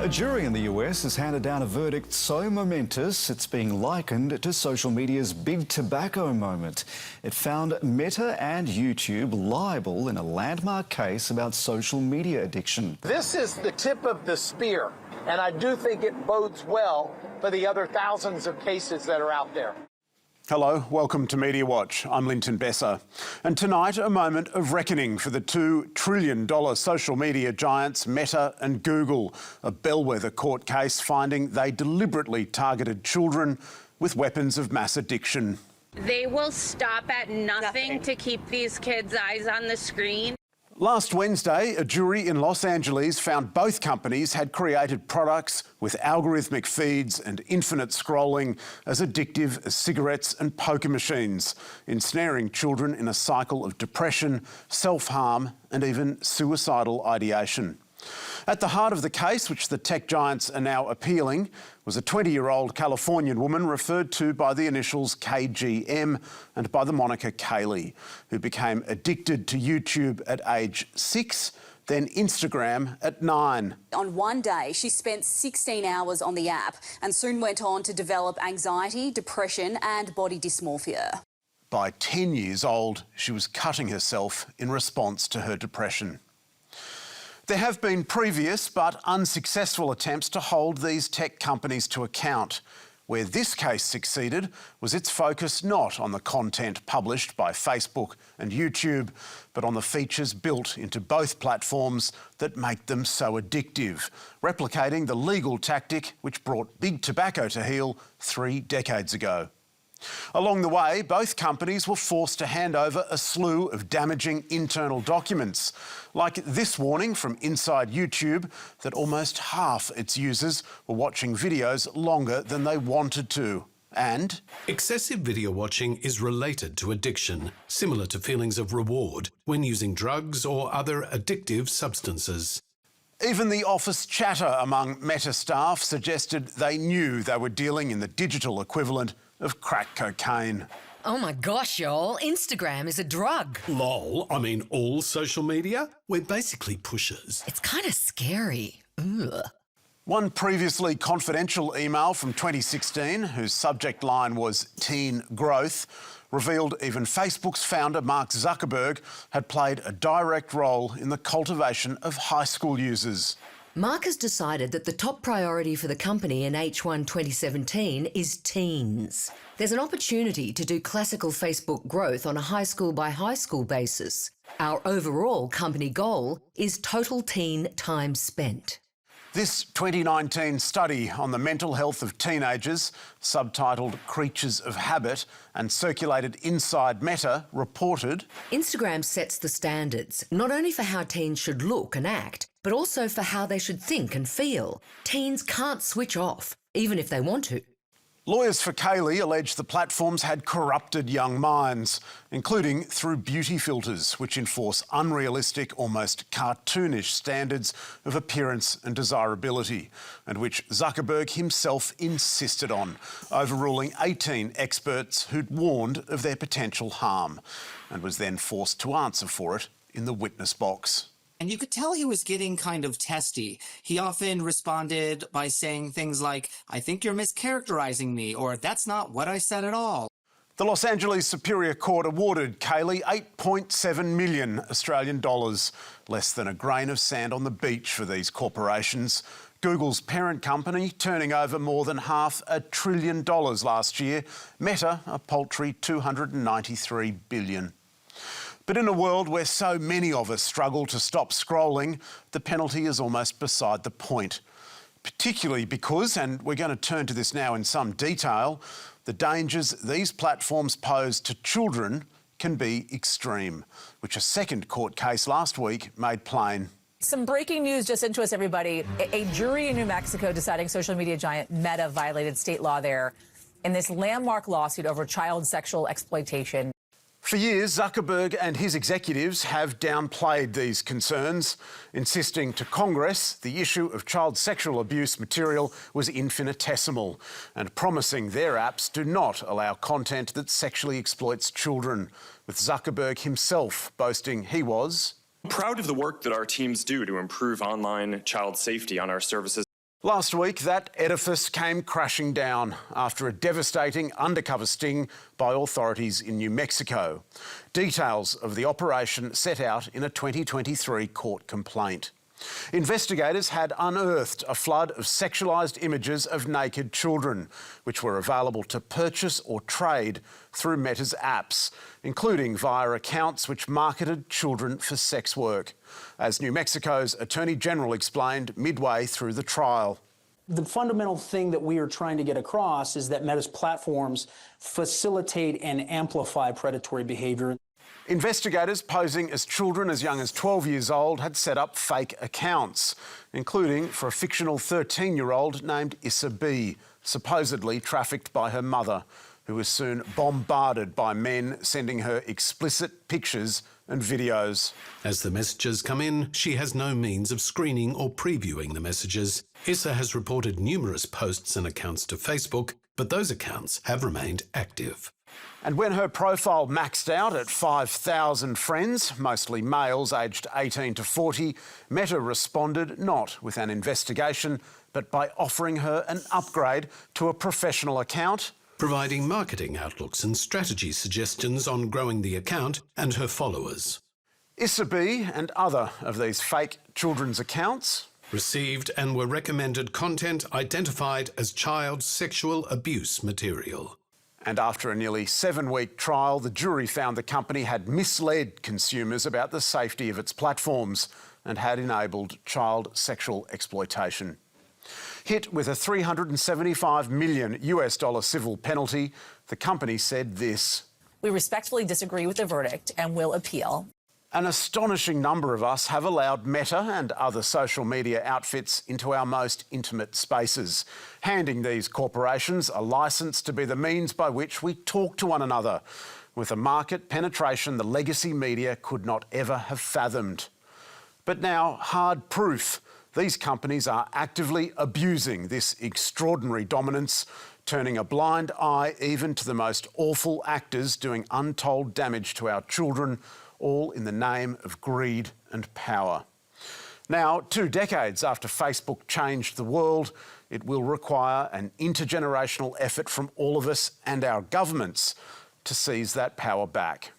A jury in the US has handed down a verdict so momentous it's being likened to social media's big tobacco moment. It found Meta and YouTube liable in a landmark case about social media addiction. This is the tip of the spear, and I do think it bodes well for the other thousands of cases that are out there. Hello, welcome to Media Watch. I'm Linton Besser. And tonight, a moment of reckoning for the $2 trillion social media giants Meta and Google. A bellwether court case finding they deliberately targeted children with weapons of mass addiction. They will stop at nothing to keep these kids' eyes on the screen. Last Wednesday, a jury in Los Angeles found both companies had created products with algorithmic feeds and infinite scrolling as addictive as cigarettes and poker machines, ensnaring children in a cycle of depression, self-harm and even suicidal ideation. At the heart of the case, which the tech giants are now appealing, was a 20-year-old Californian woman referred to by the initials KGM and by the moniker Kaylee, who became addicted to YouTube at age 6, then Instagram at 9. On one day, she spent 16 hours on the app and soon went on to develop anxiety, depression and body dysmorphia. By 10 years old, she was cutting herself in response to her depression. There have been previous but unsuccessful attempts to hold these tech companies to account. Where this case succeeded was its focus not on the content published by Facebook and YouTube, but on the features built into both platforms that make them so addictive, replicating the legal tactic which brought big tobacco to heel 3 decades ago. Along the way, both companies were forced to hand over a slew of damaging internal documents, like this warning from inside YouTube that almost half its users were watching videos longer than they wanted to. And excessive video watching is related to addiction, similar to feelings of reward when using drugs or other addictive substances. Even the office chatter among Meta staff suggested they knew they were dealing in the digital equivalent of crack cocaine. Oh my gosh, y'all, Instagram is a drug. Lol, I mean all social media? We're basically pushers. It's kind of scary. Ugh. One previously confidential email from 2016, whose subject line was teen growth, revealed even Facebook's founder Mark Zuckerberg had played a direct role in the cultivation of high school users. Mark has decided that the top priority for the company in H1 2017 is teens. There's an opportunity to do classical Facebook growth on a high school by high school basis. Our overall company goal is total teen time spent. This 2019 study on the mental health of teenagers, subtitled Creatures of Habit and circulated inside Meta, reported Instagram sets the standards, not only for how teens should look and act, but also for how they should think and feel. Teens can't switch off, even if they want to. Lawyers for Kaylee allege the platforms had corrupted young minds, including through beauty filters, which enforce unrealistic, almost cartoonish standards of appearance and desirability, and which Zuckerberg himself insisted on, overruling 18 experts who'd warned of their potential harm, and was then forced to answer for it in the witness box. And you could tell he was getting kind of testy. He often responded by saying things like, "I think you're mischaracterizing me," or "That's not what I said at all." The Los Angeles Superior Court awarded Kaylee $8.7 million Australian dollars, less than a grain of sand on the beach for these corporations. Google's parent company turning over more than $500 billion last year. Meta, a paltry $293 billion. But in a world where so many of us struggle to stop scrolling, the penalty is almost beside the point. Particularly because, and we're going to turn to this now in some detail, the dangers these platforms pose to children can be extreme, which a second court case last week made plain. Some breaking news just into us, everybody. A jury in New Mexico deciding social media giant Meta violated state law there in this landmark lawsuit over child sexual exploitation. For years, Zuckerberg and his executives have downplayed these concerns, insisting to Congress the issue of child sexual abuse material was infinitesimal and promising their apps do not allow content that sexually exploits children, with Zuckerberg himself boasting he was proud of the work that our teams do to improve online child safety on our services. Last week, that edifice came crashing down after a devastating undercover sting by authorities in New Mexico. Details of the operation set out in a 2023 court complaint. Investigators had unearthed a flood of sexualised images of naked children, which were available to purchase or trade through Meta's apps, including via accounts which marketed children for sex work, as New Mexico's Attorney General explained midway through the trial. The fundamental thing that we are trying to get across is that Meta's platforms facilitate and amplify predatory behaviour. Investigators posing as children as young as 12 years old had set up fake accounts, including for a fictional 13-year-old named Issa B, supposedly trafficked by her mother, who was soon bombarded by men sending her explicit pictures and videos. As the messages come in, she has no means of screening or previewing the messages. Issa has reported numerous posts and accounts to Facebook, but those accounts have remained active. And when her profile maxed out at 5,000 friends, mostly males aged 18 to 40, Meta responded not with an investigation, but by offering her an upgrade to a professional account, providing marketing outlooks and strategy suggestions on growing the account and her followers. Issa B and other of these fake children's accounts received and were recommended content identified as child sexual abuse material. And after a nearly 7-week trial, the jury found the company had misled consumers about the safety of its platforms and had enabled child sexual exploitation. Hit with a $375 million civil penalty, the company said this: "We respectfully disagree with the verdict and will appeal." An astonishing number of us have allowed Meta and other social media outfits into our most intimate spaces, handing these corporations a licence to be the means by which we talk to one another, with a market penetration the legacy media could not ever have fathomed. But now, hard proof, these companies are actively abusing this extraordinary dominance, turning a blind eye even to the most awful actors doing untold damage to our children, all in the name of greed and power. Now, 2 decades after Facebook changed the world, it will require an intergenerational effort from all of us and our governments to seize that power back.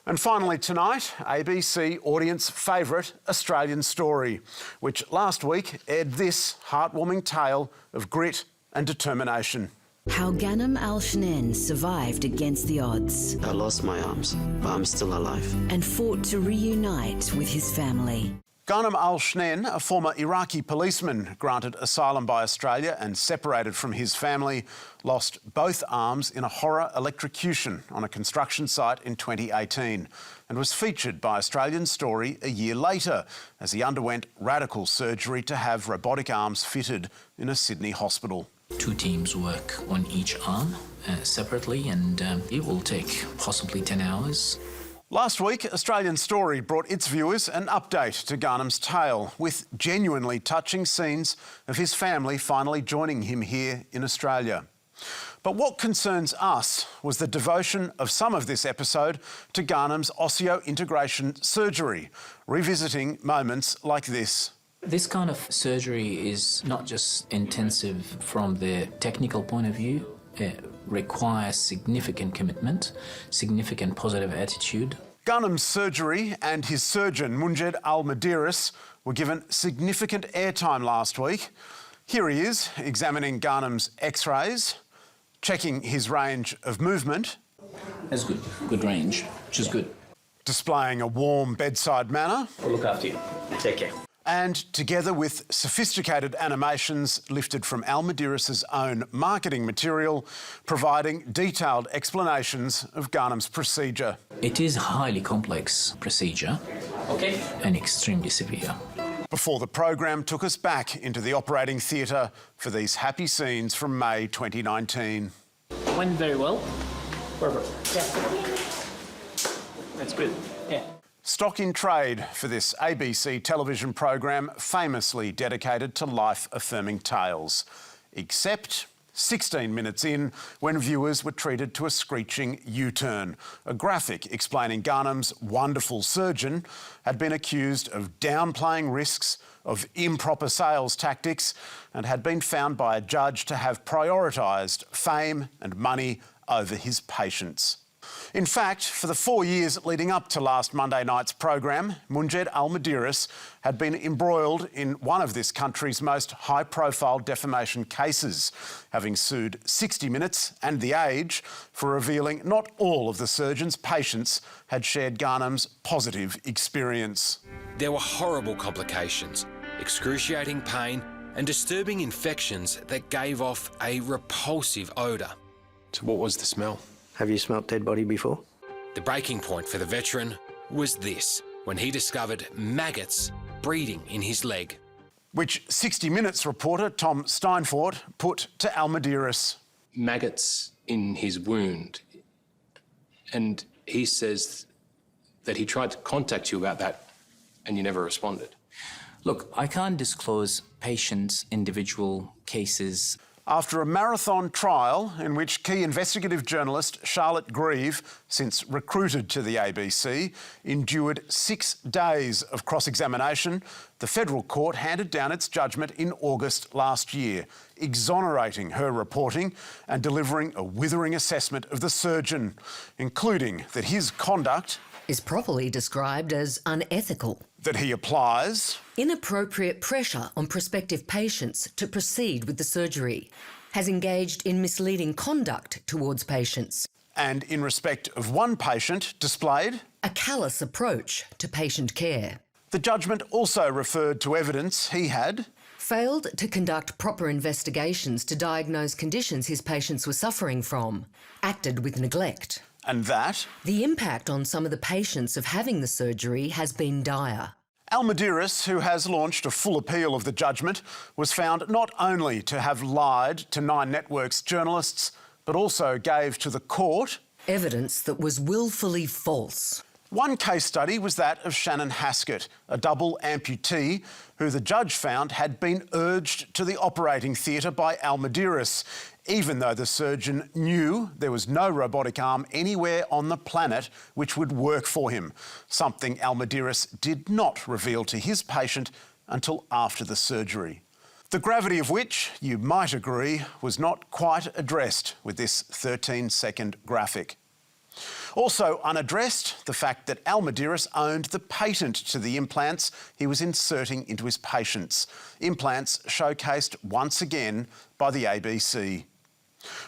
And finally tonight, ABC audience favourite Australian Story, which last week aired this heartwarming tale of grit and determination. How Ghanem Al-Shneen survived against the odds. I lost my arms, but I'm still alive. And fought to reunite with his family. Ghanem Al-Shneen, a former Iraqi policeman granted asylum by Australia and separated from his family, lost both arms in a horror electrocution on a construction site in 2018 and was featured by Australian Story a year later as he underwent radical surgery to have robotic arms fitted in a Sydney hospital. 2 teams work on each arm separately, and it will take possibly 10 hours. Last week, Australian Story brought its viewers an update to Ghanem's tale, with genuinely touching scenes of his family finally joining him here in Australia. But what concerns us was the devotion of some of this episode to Ghanem's osseointegration surgery, revisiting moments like this. This kind of surgery is not just intensive from the technical point of view. It requires significant commitment, significant positive attitude. Ghanem's surgery and his surgeon, Munjed Muderis, were given significant airtime last week. Here he is, examining Ghanem's x-rays, checking his range of movement. That's good. Good range, which is good. Displaying a warm bedside manner. We'll look after you. Take care. And together with sophisticated animations lifted from Muderis's own marketing material, providing detailed explanations of Ghanem's procedure. It is a highly complex procedure, and extremely severe. Before the program took us back into the operating theatre for these happy scenes from May 2019. Went very well. Perfect. Yeah. That's good. Yeah. Stock in trade for this ABC television program famously dedicated to life-affirming tales. Except 16 minutes in, when viewers were treated to a screeching U-turn. A graphic explaining Ghanem's wonderful surgeon had been accused of downplaying risks, of improper sales tactics, and had been found by a judge to have prioritised fame and money over his patients. In fact, for the 4 years leading up to last Monday night's program, Munjed Muderis had been embroiled in one of this country's most high-profile defamation cases, having sued 60 Minutes and The Age for revealing not all of the surgeon's patients had shared Ghanem's positive experience. There were horrible complications, excruciating pain and disturbing infections that gave off a repulsive odour. So what was the smell? Have you smelt dead body before? The breaking point for the veteran was this, when he discovered maggots breeding in his leg. Which 60 Minutes reporter Tom Steinfort put to Muderis. Maggots in his wound. And he says that he tried to contact you about that and you never responded. Look, I can't disclose patients' individual cases. After a marathon trial in which key investigative journalist Charlotte Grieve, since recruited to the ABC, endured 6 days of cross-examination, the federal court handed down its judgment in August last year, exonerating her reporting and delivering a withering assessment of the surgeon, including that his conduct is properly described as unethical. That he applies inappropriate pressure on prospective patients to proceed with the surgery, has engaged in misleading conduct towards patients, and in respect of one patient displayed a callous approach to patient care. The judgment also referred to evidence he had failed to conduct proper investigations to diagnose conditions his patients were suffering from, acted with neglect. And that the impact on some of the patients of having the surgery has been dire. Muderis, who has launched a full appeal of the judgment, was found not only to have lied to Nine Network's journalists, but also gave to the court evidence that was willfully false. One case study was that of Shannon Haskett, a double amputee who the judge found had been urged to the operating theatre by Muderis, even though the surgeon knew there was no robotic arm anywhere on the planet which would work for him, something Muderis did not reveal to his patient until after the surgery. The gravity of which, you might agree, was not quite addressed with this 13-second graphic. Also unaddressed, the fact that Muderis owned the patent to the implants he was inserting into his patients. Implants showcased once again by the ABC.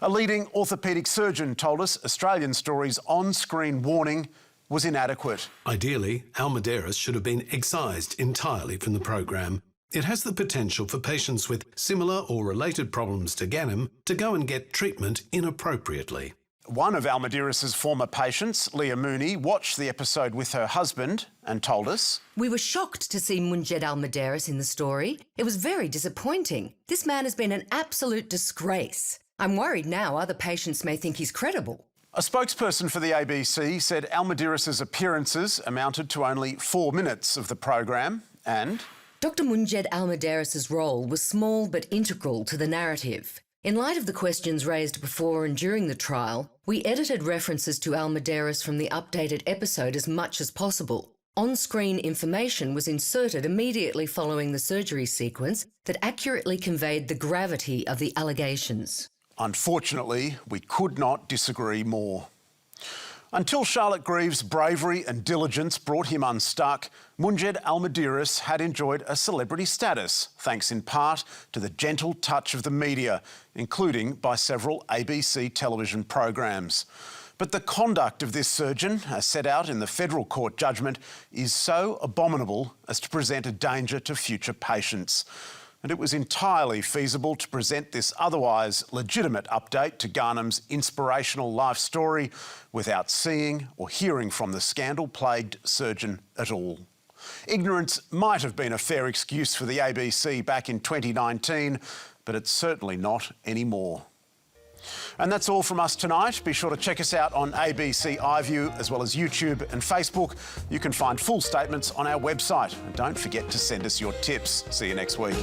A leading orthopaedic surgeon told us Australian Story's on-screen warning was inadequate. Ideally, Muderis should have been excised entirely from the program. It has the potential for patients with similar or related problems to Ghanem to go and get treatment inappropriately. One of Muderis's former patients, Leah Mooney, watched the episode with her husband and told us, "We were shocked to see Munjed Muderis in the story. It was very disappointing. This man has been an absolute disgrace. I'm worried now other patients may think he's credible." A spokesperson for the ABC said Muderis's appearances amounted to only 4 minutes of the program and Dr. Munjed Muderis's role was small but integral to the narrative. In light of the questions raised before and during the trial, we edited references to Muderis from the updated episode as much as possible. On-screen information was inserted immediately following the surgery sequence that accurately conveyed the gravity of the allegations. Unfortunately, we could not disagree more. Until Charlotte Grieve's bravery and diligence brought him unstuck, Munjed Muderis had enjoyed a celebrity status, thanks in part to the gentle touch of the media, including by several ABC television programs. But the conduct of this surgeon, as set out in the federal court judgment, is so abominable as to present a danger to future patients. And it was entirely feasible to present this otherwise legitimate update to Ghanem's inspirational life story without seeing or hearing from the scandal-plagued surgeon at all. Ignorance might have been a fair excuse for the ABC back in 2019, but it's certainly not anymore. And that's all from us tonight. Be sure to check us out on ABC iView as well as YouTube and Facebook. You can find full statements on our website. And don't forget to send us your tips. See you next week.